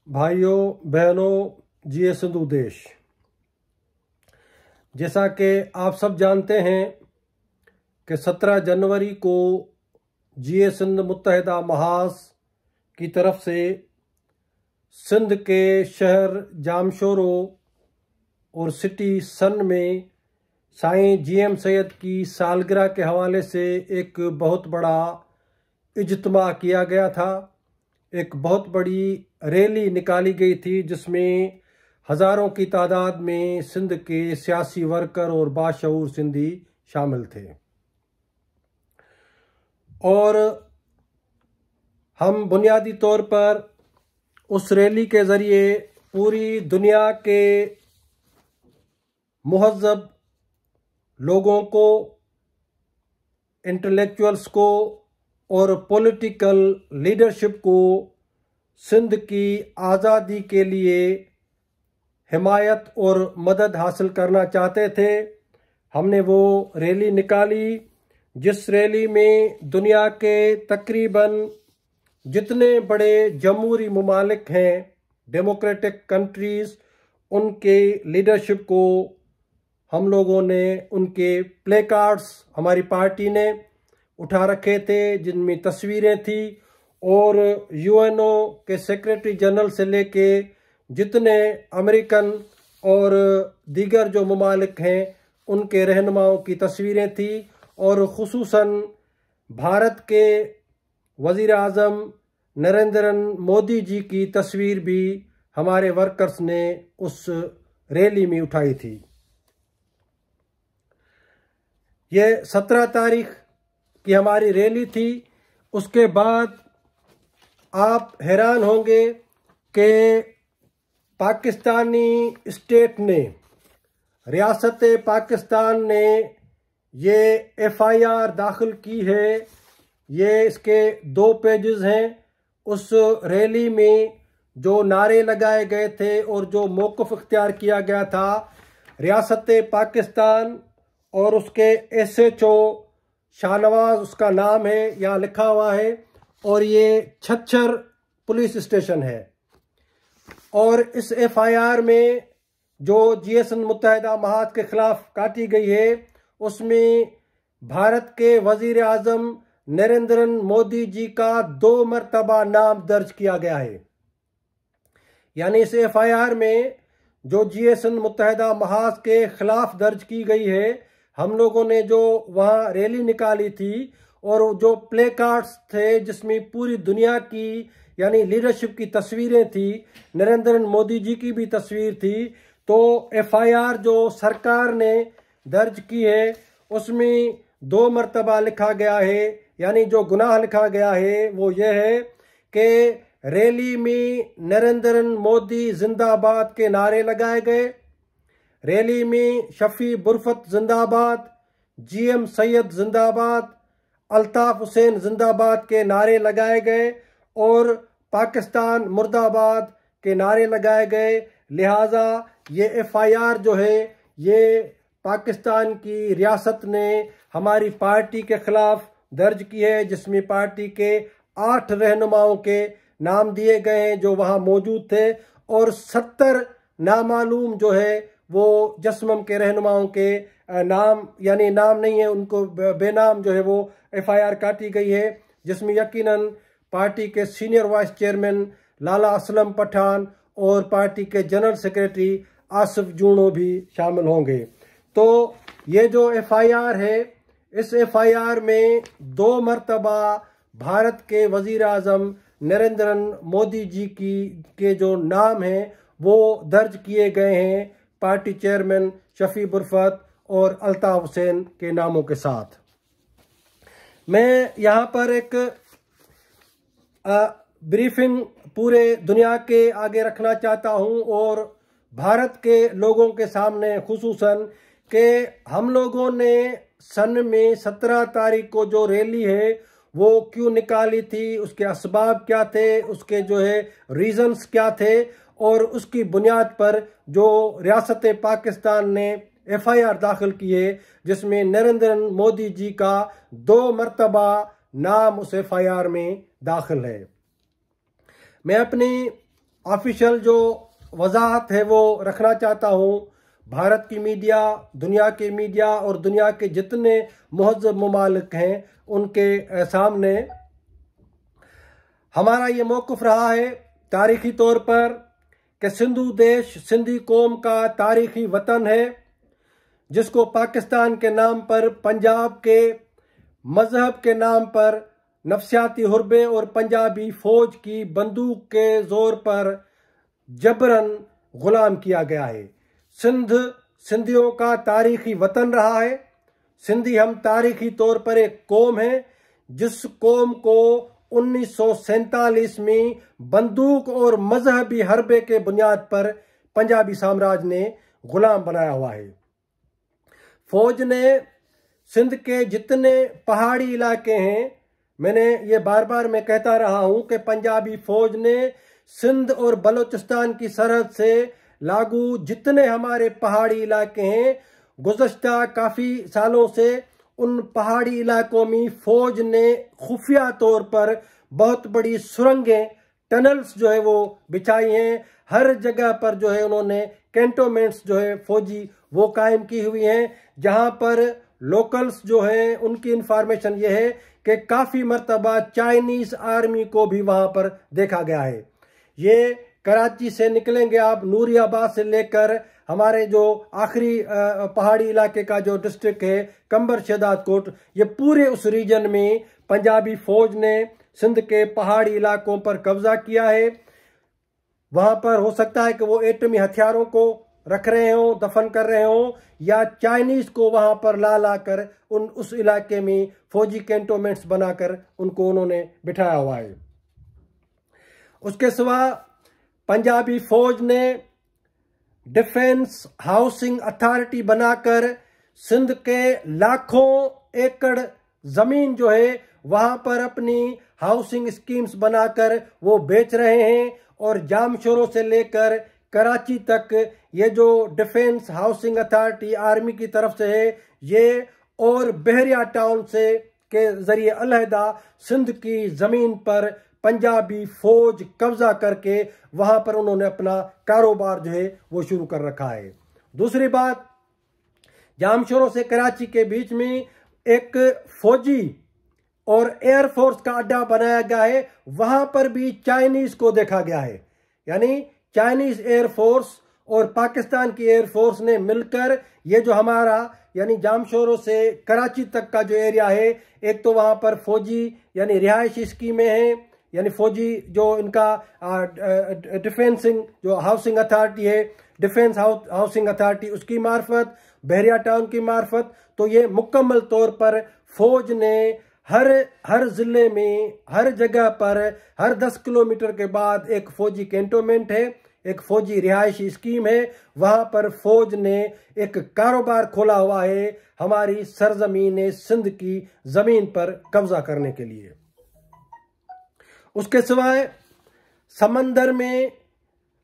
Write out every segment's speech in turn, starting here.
भाइयों बहनों जिए सिंधु देश। जैसा कि आप सब जानते हैं कि 17 जनवरी को जिए सिंध मुत्तहिदा महाज की तरफ से सिंध के शहर जामशोरो और सिटी सन में साईं जीएम सैयद की सालगिरह के हवाले से एक बहुत बड़ा इज्तिमा किया गया था। एक बहुत बड़ी रैली निकाली गई थी जिसमें हज़ारों की तादाद में सिंध के सियासी वर्कर और बाशऊर सिंधी शामिल थे और हम बुनियादी तौर पर उस रैली के ज़रिए पूरी दुनिया के मुहज़्ज़ब लोगों को, इंटेलेक्चुअल्स को और पॉलिटिकल लीडरशिप को सिंध की आज़ादी के लिए हिमायत और मदद हासिल करना चाहते थे। हमने वो रैली निकाली जिस रैली में दुनिया के तकरीबन जितने बड़े जमहूरी ममालिक हैं, डेमोक्रेटिक कंट्रीज़, उनके लीडरशिप को हम लोगों ने, उनके प्ले कार्ड्स हमारी पार्टी ने उठा रखे थे जिनमें तस्वीरें थी और यूएनओ के सेक्रेटरी जनरल से लेके जितने अमेरिकन और दीगर जो ममालिक हैं उनके रहनुमाओं की तस्वीरें थी और ख़ुसूसन भारत के वज़ीर आज़म नरेंद्र मोदी जी की तस्वीर भी हमारे वर्कर्स ने उस रैली में उठाई थी। ये 17 तारीख की हमारी रैली थी। उसके बाद आप हैरान होंगे कि पाकिस्तानी स्टेट ने, रियासत पाकिस्तान ने ये एफआईआर दाखिल की है। ये इसके 2 पेजेस हैं। उस रैली में जो नारे लगाए गए थे और जो मौक़िफ़ इख्तियार किया गया था, रियासत पाकिस्तान और उसके एसएचओ शाहनवाज उसका नाम है, यहाँ लिखा हुआ है, और ये छच्छर पुलिस स्टेशन है। और इस एफआईआर में जो जिए सिंध मुत्तहिदा महाज के खिलाफ काटी गई है उसमें भारत के वज़ीर आज़म नरेंद्र मोदी जी का 2 मरतबा नाम दर्ज किया गया है। यानी इस एफआईआर में जो जिए सिंध मुत्तहिदा महाज के खिलाफ दर्ज की गई है, हम लोगों ने जो वहाँ रैली निकाली थी और जो प्ले कार्ड्स थे जिसमें पूरी दुनिया की यानी लीडरशिप की तस्वीरें थी, नरेंद्र मोदी जी की भी तस्वीर थी, तो एफआईआर जो सरकार ने दर्ज की है उसमें 2 मरतबा लिखा गया है। यानी जो गुनाह लिखा गया है वो ये है कि रैली में नरेंद्र मोदी जिंदाबाद के नारे लगाए गए, रैली में शफी बुरफत जिंदाबाद, जीएम सैयद जिंदाबाद, अल्ताफ हुसैन जिंदाबाद के नारे लगाए गए और पाकिस्तान मुर्दाबाद के नारे लगाए गए। लिहाजा ये एफआईआर जो है ये पाकिस्तान की रियासत ने हमारी पार्टी के खिलाफ दर्ज की है, जिसमें पार्टी के 8 रहनुमाओं के नाम दिए गए हैं जो वहाँ मौजूद थे और 70 नामालूम जो है वो जस्मम के रहनुमाओं के नाम, यानी नाम नहीं है, उनको बेनाम जो है वो एफआईआर काटी गई है, जिसमें यकीनन पार्टी के सीनियर वाइस चेयरमैन लाला असलम पठान और पार्टी के जनरल सेक्रेटरी आसिफ जूनो भी शामिल होंगे। तो ये जो एफआईआर है, इस एफआईआर में 2 मरतबा भारत के वज़ीर आज़म नरेंद्र मोदी जी के जो नाम हैं वो दर्ज किए गए हैं पार्टी चेयरमैन शफी बुरफत और अल्ताफ हुसैन के नामों के साथ। मैं यहाँ पर एक ब्रीफिंग पूरे दुनिया के आगे रखना चाहता हूँ और भारत के लोगों के सामने खुसूसन कि हम लोगों ने सन में 17 तारीख को जो रैली है वो क्यों निकाली थी, उसके असबाब क्या थे, उसके जो है रीजंस क्या थे और उसकी बुनियाद पर जो रियासत पाकिस्तान ने एफआईआर दाखिल की है जिसमें नरेंद्र मोदी जी का 2 मरतबा नाम उस एफआईआर में दाखिल है। मैं अपनी ऑफिशियल जो वजाहत है वो रखना चाहता हूँ। भारत की मीडिया, दुनिया के मीडिया और दुनिया के जितने मुहज़्ज़ब ममालिक हैं उनके सामने हमारा ये मौक़िफ़ रहा है तारीख़ी तौर पर कि सिंधु देश सिंधी कौम का तारीख़ी वतन है, जिसको पाकिस्तान के नाम पर, पंजाब के मज़हब के नाम पर नफसियाती हुर्बे और पंजाबी फ़ौज की बंदूक के ज़ोर पर जबरन ग़ुलाम किया गया है। सिंध सिंधियों का तारीख़ी वतन रहा है। सिंधी हम तारीख़ी तौर पर एक कौम है जिस कौम को 1947 में बंदूक और मजहबी हरबे के बुनियाद पर पंजाबी साम्राज्य ने ग़ुलाम बनाया हुआ है। फ़ौज ने सिंध के जितने पहाड़ी इलाके हैं, मैंने ये बार बार मैं कहता रहा हूँ कि पंजाबी फ़ौज ने सिंध और बलूचिस्तान की सरहद से लागू जितने हमारे पहाड़ी इलाके हैं, गुज़श्ता काफ़ी सालों से उन पहाड़ी इलाकों में फ़ौज ने खुफिया तौर पर बहुत बड़ी सुरंगें, टनल्स जो है वो बिछाई हैं। हर जगह पर जो है उन्होंने कैंटोनमेंट्स जो है फ़ौजी वो कायम की हुई हैं, जहाँ पर लोकल्स जो हैं उनकी इंफॉर्मेशन ये है कि काफ़ी मरतबा चाइनीज़ आर्मी को भी वहाँ पर देखा गया है। ये कराची से निकलेंगे आप, नूरियाबाद से लेकर हमारे जो आखिरी पहाड़ी इलाके का जो डिस्ट्रिक्ट है कंबर शहदाद कोट, ये पूरे उस रीजन में पंजाबी फ़ौज ने सिंध के पहाड़ी इलाकों पर कब्जा किया है। वहाँ पर हो सकता है कि वो एटमी हथियारों को रख रहे हों, दफन कर रहे हों, या चाइनीज़ को वहाँ पर ला कर उस इलाके में फ़ौजी कैंटोनमेंट्स बनाकर उनको उन्होंने बिठाया हुआ है। उसके सिवा पंजाबी फ़ौज ने डिफेंस हाउसिंग अथॉरिटी बनाकर सिंध के लाखों एकड़ ज़मीन जो है वहाँ पर अपनी हाउसिंग स्कीम्स बनाकर वो बेच रहे हैं। और जामशोरों से लेकर कराची तक ये जो डिफेंस हाउसिंग अथॉरिटी आर्मी की तरफ से है, ये और बहरिया टाउन से के ज़रिए अलहदा सिंध की ज़मीन पर पंजाबी फ़ौज कब्जा करके वहाँ पर उन्होंने अपना कारोबार जो है वो शुरू कर रखा है। दूसरी बात, जामशोरों से कराची के बीच में एक फ़ौजी और एयरफोर्स का अड्डा बनाया गया है, वहाँ पर भी चाइनीज़ को देखा गया है। यानी चाइनीज़ एयरफोर्स और पाकिस्तान की एयरफोर्स ने मिलकर ये जो हमारा यानी जामशोरों से कराची तक का जो एरिया है, एक तो वहाँ पर फ़ौजी यानी रिहायशी स्कीमें हैं, यानी फ़ौजी जो इनका डिफेंसिंग जो हाउसिंग अथॉरिटी है, डिफेंस हाउसिंग अथॉरिटी, उसकी मार्फत, बहरिया टाउन की मार्फत, तो ये मुकम्मल तौर पर फ़ौज ने हर ज़िले में, हर जगह पर, हर 10 किलोमीटर के बाद एक फ़ौजी कैंटोनमेंट है, एक फ़ौजी रिहायशी स्कीम है। वहाँ पर फ़ौज ने एक कारोबार खोला हुआ है हमारी सरजमीन सिंध की ज़मीन पर कब्जा करने के लिए। उसके सिवाय समंदर में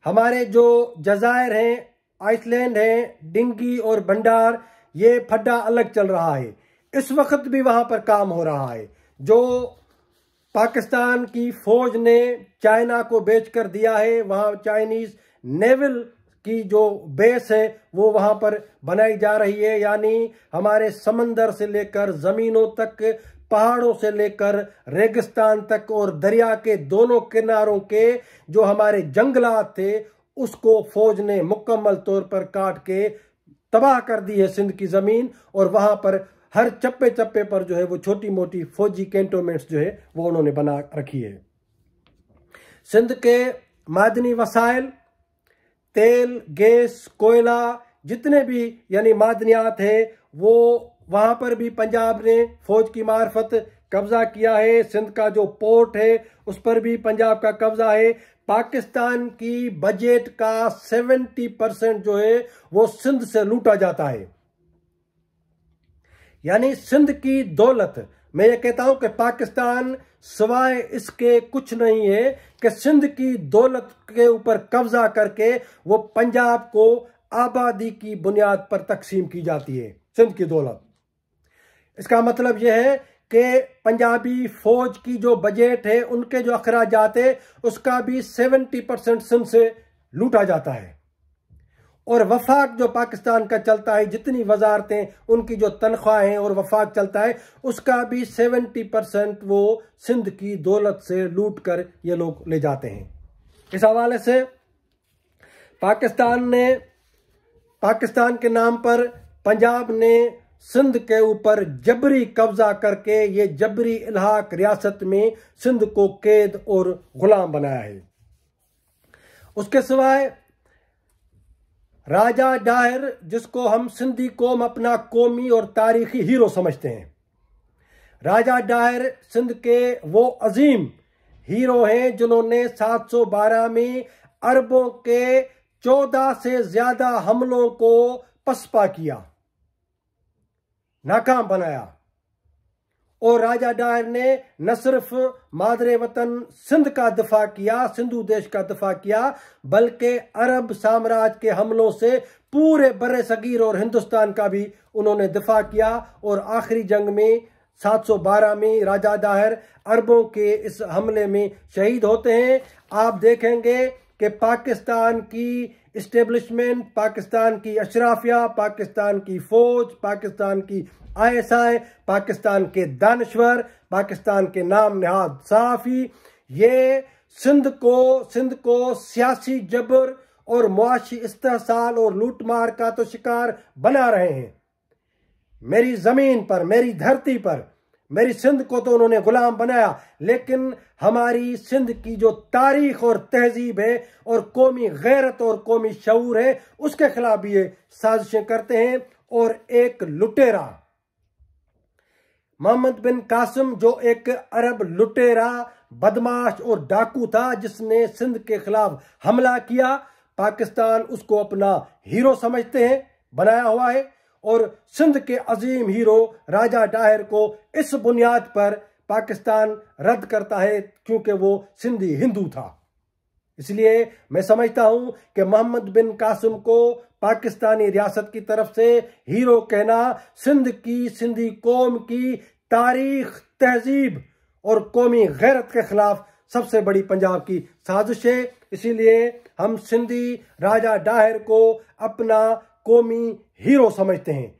हमारे जो जज़ायर हैं, आइसलैंड हैं, डिंगी और भंडार, ये फड्डा अलग चल रहा है। इस वक्त भी वहाँ पर काम हो रहा है। जो पाकिस्तान की फ़ौज ने चाइना को बेचकर दिया है, वहाँ चाइनीज़ नेवल की जो बेस है वो वहाँ पर बनाई जा रही है। यानी हमारे समंदर से लेकर ज़मीनों तक, पहाड़ों से लेकर रेगिस्तान तक और दरिया के दोनों किनारों के जो हमारे जंगलात थे, उसको फ़ौज ने मुकम्मल तौर पर काट के तबाह कर दी है सिंध की ज़मीन। और वहाँ पर हर चप्पे चप्पे पर जो है वो छोटी मोटी फ़ौजी कैंटोनमेंट्स जो है वो उन्होंने बना रखी है। सिंध के मादनी वसाइल, तेल, गैस, कोयला, जितने भी यानी मादनियात है, वो वहाँ पर भी पंजाब ने फ़ौज की मार्फत कब्ज़ा किया है। सिंध का जो पोर्ट है उस पर भी पंजाब का कब्ज़ा है। पाकिस्तान की बजट का 70% जो है वो सिंध से लूटा जाता है। यानी सिंध की दौलत, मैं ये कहता हूं कि पाकिस्तान सिवाय इसके कुछ नहीं है कि सिंध की दौलत के ऊपर कब्जा करके वो पंजाब को आबादी की बुनियाद पर तकसीम की जाती है। सिंध की दौलत, इसका मतलब यह है कि पंजाबी फौज की जो बजट है, उनके जो अखराजात है, उसका भी 70% सिंध से लूटा जाता है। और वफाक जो पाकिस्तान का चलता है, जितनी वजारतें, उनकी जो तनख्वाहें और वफाक चलता है, उसका भी 70% वो सिंध की दौलत से लूट कर ये लोग ले जाते हैं। इस हवाले से पाकिस्तान के नाम पर पंजाब ने सिंध के ऊपर जबरी कब्जा करके ये जबरी इल्हाक रियासत में सिंध को कैद और गुलाम बनाया है। उसके सिवाय राजा डाहिर, जिसको हम सिंधी कौम अपना कौमी और तारीखी हीरो समझते हैं, राजा डाहिर सिंध के वो अजीम हीरो हैं जिन्होंने 712 में अरबों के 14 से ज्यादा हमलों को पसपा किया, नाकाम बनाया। और राजा डाहिर ने न सिर्फ मादरे वतन सिंध का दफा किया, सिंधु देश का दफा किया, बल्कि अरब साम्राज्य के हमलों से पूरे बर्रे सगीर और हिंदुस्तान का भी उन्होंने दफा किया। और आखिरी जंग में 712 में राजा डाहिर अरबों के इस हमले में शहीद होते हैं। आप देखेंगे कि पाकिस्तान की इस्टेब्लिशमेंट, पाकिस्तान की अशराफिया, पाकिस्तान की फौज, पाकिस्तान की ISI, पाकिस्तान के दानश्वर, पाकिस्तान के नाम नहाद सहाफ़ी, ये सिंध को सियासी जबर और मुआशी इस्तेहसाल और लूटमार का तो शिकार बना रहे हैं। मेरी जमीन पर, मेरी धरती पर, मेरी सिंध को तो उन्होंने गुलाम बनाया, लेकिन हमारी सिंध की जो तारीख और तहजीब है और कौमी गैरत और कौमी शऊर है, उसके खिलाफ भी ये साजिशें करते हैं। और एक लुटेरा मोहम्मद बिन कासिम, जो एक अरब लुटेरा, बदमाश और डाकू था, जिसने सिंध के खिलाफ हमला किया, पाकिस्तान उसको अपना हीरो समझते हैं, बनाया हुआ है। और सिंध के अजीम हीरो राजा डाहिर को इस बुनियाद पर पाकिस्तान रद्द करता है क्योंकि वो सिंधी हिंदू था। इसलिए मैं समझता हूं कि मोहम्मद बिन कासिम को पाकिस्तानी रियासत की तरफ से हीरो कहना सिंधी कौम की तारीख, तहजीब और कौमी गैरत के खिलाफ सबसे बड़ी पंजाब की साजिश है। इसीलिए हम सिंधी राजा डाहिर को अपना कौमी हीरो समझते हैं।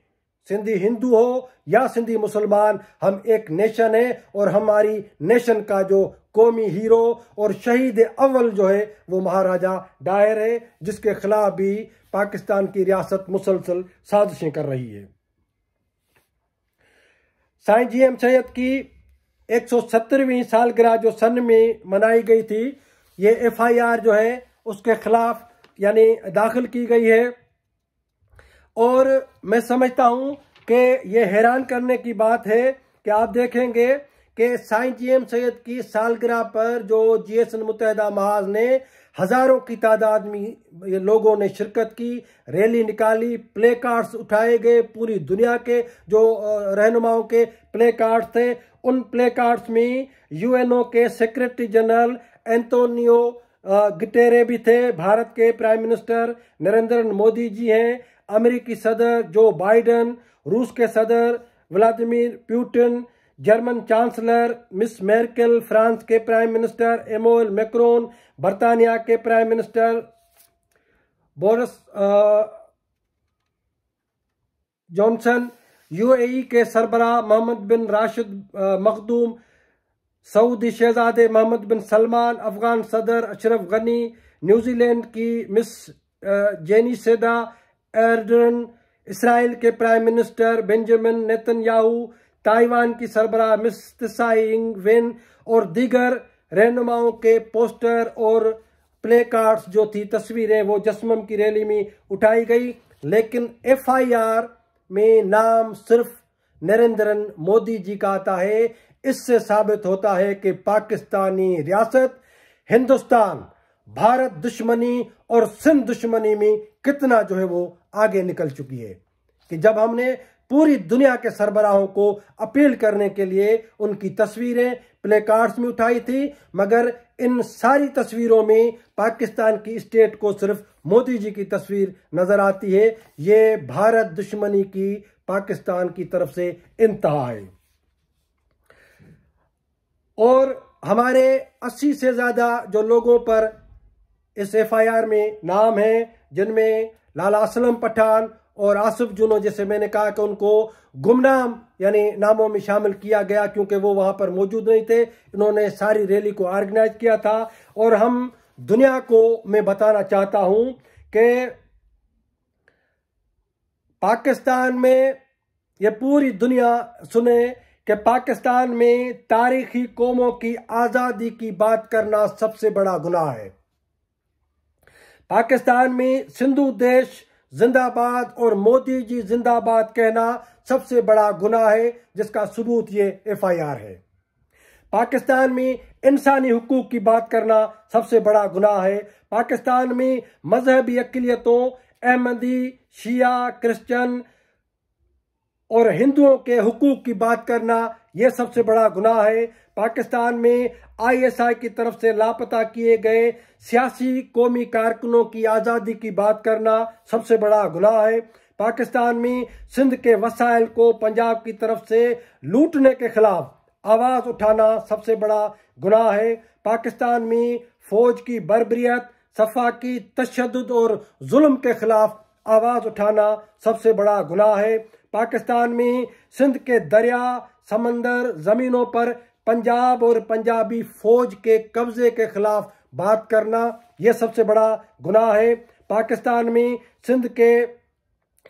सिंधी हिंदू हो या सिंधी मुसलमान, हम एक नेशन है और हमारी नेशन का जो कौमी हीरो और शहीद अव्वल जो है वो महाराजा डाहिर है, जिसके खिलाफ भी पाकिस्तान की रियासत मुसलसल साजिशें कर रही है। साईं GM सैयद की 170वीं सालगिरह जो सन में मनाई गई थी, ये FIR जो है उसके खिलाफ यानी दाखिल की गई है। और मैं समझता हूं कि ये हैरान करने की बात है कि आप देखेंगे कि साईं GM सैयद की सालगिरह पर जो GSN मुत्तहिदा महाज ने हजारों की तादाद में लोगों ने शिरकत की, रैली निकाली, प्ले कार्ड्स उठाए गए, पूरी दुनिया के जो रहनुमाओं के प्ले कार्ड्स थे, उन प्ले कार्ड्स में UNO के सेक्रेटरी जनरल एंटोनियो गुटेरेस भी थे, भारत के प्राइम मिनिस्टर नरेंद्र मोदी जी हैं, अमेरिकी सदर जो बाइडन, रूस के सदर Vladimir Putin, German chancellor Miss Merkel, France के प्राइम मिनिस्टर एमोल मैक्रोन, बर्तानिया के prime minister Boris Johnson, UAE के सरबराह Mohammed bin Rashid Makhdoom, Saudi शहजादे मोहम्मद बिन सलमान, अफगान सदर अशरफ गनी, न्यूजीलैंड की मिस जेनिसेदा एर्डन, इसराइल के prime minister Benjamin Netanyahu, Taiwan की सरबराह मिस त्साई इंग वेन और दीगर रहनुमाओं के पोस्टर और प्ले कार्ड्स जो थी, तस्वीरें, वो जश्मम की रैली में उठाई गई। लेकिन FIR में नाम सिर्फ नरेंद्र मोदी जी का आता है। इससे साबित होता है कि पाकिस्तानी रियासत हिंदुस्तान, भारत दुश्मनी और सिंध दुश्मनी में कितना जो है वो आगे निकल चुकी है कि जब हमने पूरी दुनिया के सरबराहों को अपील करने के लिए उनकी तस्वीरें प्ले कार्ड्स में उठाई थी, मगर इन सारी तस्वीरों में पाकिस्तान की स्टेट को सिर्फ मोदी जी की तस्वीर नजर आती है। ये भारत दुश्मनी की पाकिस्तान की तरफ से इंतहा है। और हमारे 80 से ज़्यादा जो लोगों पर इस FIR में नाम हैं, जिनमें लाला असलम पठान और आसिफ जुनो, जैसे मैंने कहा कि उनको गुमनाम यानी नामों में शामिल किया गया क्योंकि वो वहाँ पर मौजूद नहीं थे। इन्होंने सारी रैली को ऑर्गेनाइज किया था। और हम दुनिया को मैं बताना चाहता हूँ कि पाकिस्तान में, ये पूरी दुनिया सुने कि पाकिस्तान में तारीखी कौमों की आज़ादी की बात करना सबसे बड़ा गुनाह है। पाकिस्तान में सिंधु देश जिंदाबाद और मोदी जी जिंदाबाद कहना सबसे बड़ा गुनाह है, जिसका सबूत ये FIR है। पाकिस्तान में इंसानी हुकूक की बात करना सबसे बड़ा गुनाह है। पाकिस्तान में मजहबी अक़लियतों, अहमदी, शिया, क्रिश्चियन और हिंदुओं के हुकूक की बात करना यह सबसे बड़ा गुनाह है। पाकिस्तान में ISI की तरफ से लापता किए गए सियासी कौमी कारकुनों की आज़ादी की बात करना सबसे बड़ा गुनाह है। पाकिस्तान में सिंध के वसाइल को पंजाब की तरफ से लूटने के खिलाफ आवाज़ उठाना सबसे बड़ा गुनाह है। पाकिस्तान में फौज की बर्बरियत, सफ़ा की तशद्दुद और जुल्म के खिलाफ आवाज़ उठाना सबसे बड़ा गुनाह है। पाकिस्तान में सिंध के दरिया, समंदर, ज़मीनों पर पंजाब और पंजाबी फौज के कब्जे के खिलाफ बात करना यह सबसे बड़ा गुनाह है। पाकिस्तान में सिंध के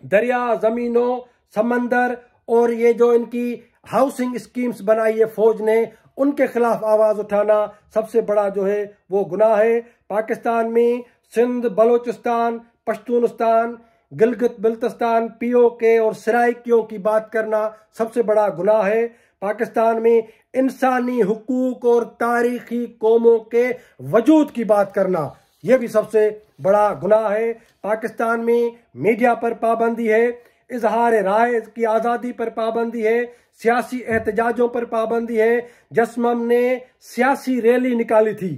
दरिया, ज़मीनों, समंदर और ये जो इनकी हाउसिंग स्कीम्स बनाई है फौज ने, उनके खिलाफ आवाज़ उठाना सबसे बड़ा जो है वो गुनाह है। पाकिस्तान में सिंध, बलोचिस्तान, पश्तूनिस्तान, गिलगित बिल्तिस्तान, POK और सराइकियों की बात करना सबसे बड़ा गुनाह है। पाकिस्तान में इंसानी हुकूक और तारीखी कौमों के वजूद की बात करना यह भी सबसे बड़ा गुनाह है। पाकिस्तान में मीडिया पर पाबंदी है, इजहार राय की आज़ादी पर पाबंदी है, सियासी एहतजाजों पर पाबंदी है। जसमम ने सियासी रैली निकाली थी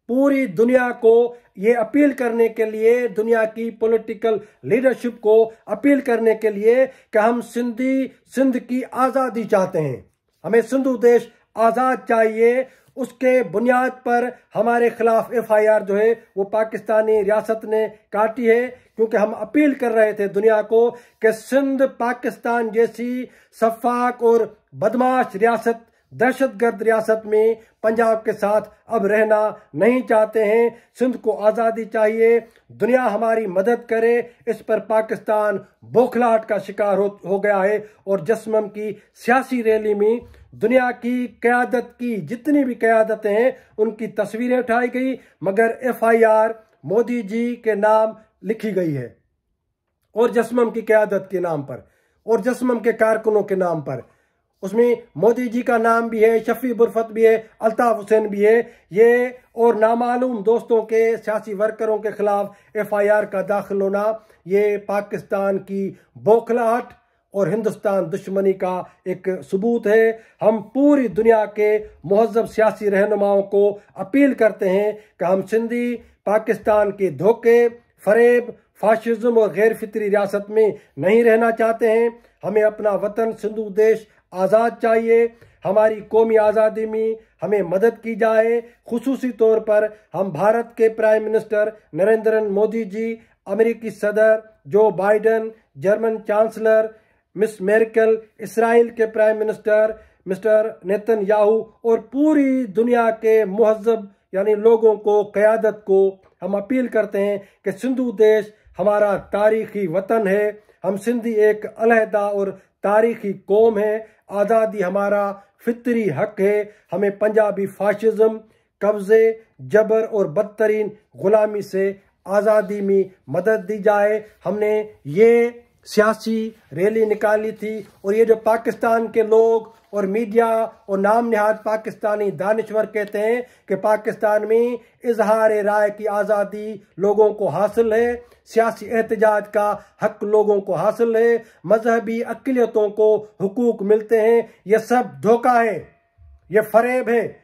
पूरी दुनिया को ये अपील करने के लिए, दुनिया की पॉलिटिकल लीडरशिप को अपील करने के लिए कि हम सिंध की आज़ादी चाहते हैं, हमें सिंधु देश आज़ाद चाहिए। उसके बुनियाद पर हमारे खिलाफ FIR जो है वो पाकिस्तानी रियासत ने काटी है, क्योंकि हम अपील कर रहे थे दुनिया को कि सिंध पाकिस्तान जैसी सफाक और बदमाश रियासत, दहशतगर्द रियासत में पंजाब के साथ अब रहना नहीं चाहते हैं। सिंध को आज़ादी चाहिए, दुनिया हमारी मदद करे। इस पर पाकिस्तान बौखलाहट का शिकार हो गया है। और जसमम की सियासी रैली में दुनिया की क़यादत की जितनी भी क़यादतें हैं उनकी तस्वीरें उठाई गई, मगर FIR मोदी जी के नाम लिखी गई है और जसमम की क़यादत के नाम पर और जसमम के कारकुनों के नाम पर। उसमें मोदी जी का नाम भी है, शफी बुरफत भी है, अल्ताफ हुसैन भी है। ये और नामालूम दोस्तों के सियासी वर्करों के खिलाफ FIR का दाखिल होना ये पाकिस्तान की बौखलाहट और हिंदुस्तान दुश्मनी का एक सबूत है। हम पूरी दुनिया के मुहज़्ज़ब सियासी रहनुमाओं को अपील करते हैं कि हम सिंधी पाकिस्तान के धोखे, फरेब, फाशिज्म और गैर फितरी रियासत में नहीं रहना चाहते हैं। हमें अपना वतन सिंधु देश आज़ाद चाहिए। हमारी कौमी आज़ादी में हमें मदद की जाए। खुसूसी तौर पर हम भारत के प्राइम मिनिस्टर नरेंद्र मोदी जी, अमेरिकी सदर Joe Biden, German chancellor Miss Merkel, Israel के प्राइम मिनिस्टर मिस्टर नेतन्याहू और पूरी दुनिया के मुहज़्ज़ब यानी लोगों को, क़यादत को हम अपील करते हैं कि सिंधु देश हमारा तारीखी वतन है। हम सिंधी एक अलहदा और तारीखी कौम है। आज़ादी हमारा फितरी हक है। हमें पंजाबी फाशिज्म, कब्ज़े, जबर और बदतरीन गुलामी से आज़ादी में मदद दी जाए। हमने ये सियासी रैली निकाली थी और ये जो पाकिस्तान के लोग और मीडिया और नाम निहाद पाकिस्तानी दानिश्वर कहते हैं कि पाकिस्तान में इजहार राय की आज़ादी लोगों को हासिल है, सियासी एहतजाज का हक लोगों को हासिल है, मजहबी अक़लियतों को हुकूक मिलते हैं, यह सब धोखा है, यह फरेब है।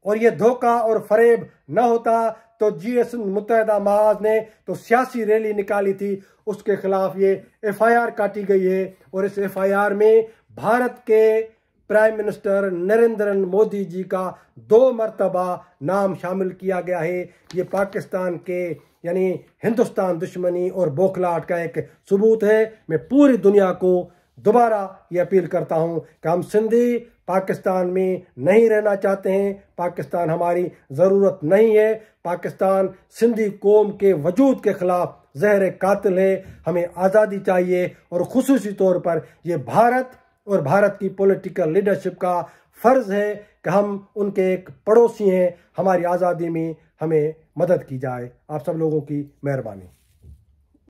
और ये धोखा और फरेब न होता तो GS मुत्तहिदा महाज ने तो सियासी रैली निकाली थी, उसके खिलाफ ये FIR काटी गई है। और इस FIR में भारत के प्राइम मिनिस्टर नरेंद्र मोदी जी का 2 मरतबा नाम शामिल किया गया है। ये पाकिस्तान के यानी हिंदुस्तान दुश्मनी और बौखलाहट का एक सबूत है। मैं पूरी दुनिया को दोबारा ये अपील करता हूँ कि हम सिंधी पाकिस्तान में नहीं रहना चाहते हैं। पाकिस्तान हमारी ज़रूरत नहीं है। पाकिस्तान सिंधी कौम के वजूद के ख़िलाफ़ ज़हर कातिल है। हमें आज़ादी चाहिए और ख़ुसूसी तौर पर यह भारत और भारत की पॉलिटिकल लीडरशिप का फ़र्ज़ है कि हम उनके एक पड़ोसी हैं। हमारी आज़ादी में हमें मदद की जाए। आप सब लोगों की मेहरबानी।